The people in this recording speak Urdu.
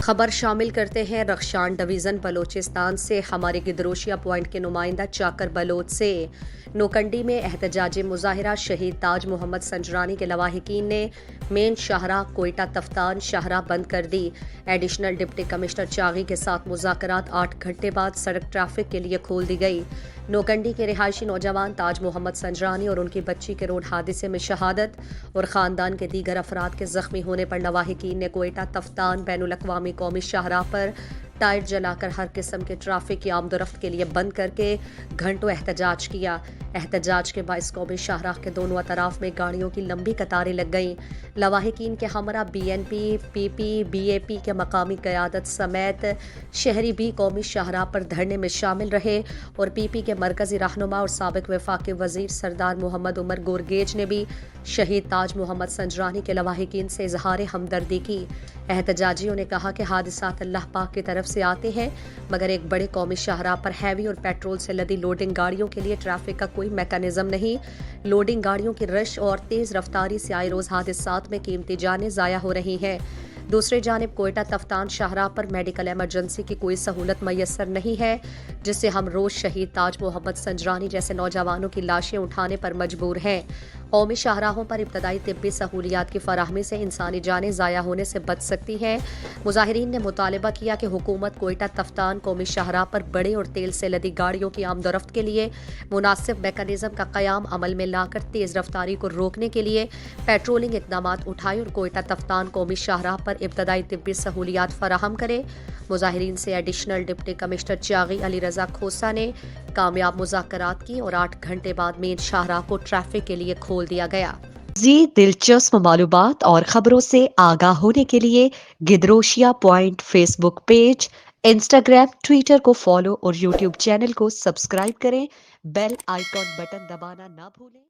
خبر شامل کرتے ہیں رخشان ڈویژن بلوچستان سے۔ ہمارے گدروشیا پوائنٹ کے نمائندہ چاکر بلوچ سے نوکنڈی میں احتجاجی مظاہرہ۔ شہید تاج محمد سنجرانی کے لواحقین نے مین شاہراہ کوئٹہ تفتان شاہراہ بند کر دی۔ ایڈیشنل ڈپٹی کمشنر چاغی کے ساتھ مذاکرات 8 گھنٹے بعد سڑک ٹریفک کے لیے کھول دی گئی۔ نوکنڈی کے رہائشی نوجوان تاج محمد سنجرانی اور ان کی بچی کے روڈ حادثے میں شہادت اور خاندان کے دیگر افراد کے زخمی ہونے پر لواحقین نے کوئٹہ تفتان بین الاقوامی قومی شاہراہ پر ٹائر جلا کر ہر قسم کے ٹریفک کی آمد و رفت کے لیے بند کر کے گھنٹوں احتجاج کیا۔ احتجاج کے باعث قومی شاہراہ کے دونوں اطراف میں گاڑیوں کی لمبی قطاریں لگ گئیں۔ لواحقین کے ہمراہ BNP، PP، BAP کے مقامی قیادت سمیت شہری بھی قومی شاہراہ پر دھرنے میں شامل رہے اور PP کے مرکزی رہنما اور سابق وفاقی وزیر سردار محمد عمر گورگیج نے بھی شہید تاج محمد سنجرانی کے لواحقین سے اظہار ہمدردی کی۔ احتجاجیوں نے کہا کہ حادثات اللہ پاک کی طرف سے آتے ہیں، مگر ایک بڑے قومی شاہراہ پر ہیوی اور پیٹرول سے لدی لوڈنگ گاڑیوں کے لیے ٹریفک کا کوئی میکانزم نہیں۔ لوڈنگ گاڑیوں کی رش اور تیز رفتاری سے آئے روز حادثات میں قیمتی جانیں ضائع ہو رہی ہیں۔ دوسری جانب کوئٹہ تفتان شاہراہ پر میڈیکل ایمرجنسی کی کوئی سہولت میسر نہیں ہے، جس سے ہم روز شہید تاج محمد سنجرانی جیسے نوجوانوں کی لاشیں اٹھانے پر مجبور ہیں۔ قومی شاہراہوں پر ابتدائی طبی سہولیات کی فراہمی سے انسانی جانیں ضائع ہونے سے بچ سکتی ہیں۔ مظاہرین نے مطالبہ کیا کہ حکومت کوئٹہ تفتان قومی شاہراہ پر بڑے اور تیل سے لدی گاڑیوں کی آمد و رفت کے لیے مناسب میکانزم کا قیام عمل میں لا کر تیز رفتاری کو روکنے کے لیے پیٹرولنگ اقدامات اٹھائے اور کوئٹہ تفتان قومی شاہراہ پر ابتدائی طبی سہولیات فراہم کرے۔ مظاہرین سے additional deputy commissioner Chagai Ali Raza Khosa نے کامیاب مذاکرات کی اور 8 گھنٹے بعد مین شاہراہ کو ٹریفک کے لیے کھول دیا گیا۔ مزید دلچسپ معلومات اور خبروں سے آگاہ ہونے کے لیے Gedrosia point Facebook page, Instagram, Twitter کو فالو اور یوٹیوب چینل کو سبسکرائب کریں۔ بیل آئیکن بٹن دبانا نہ بھولیں۔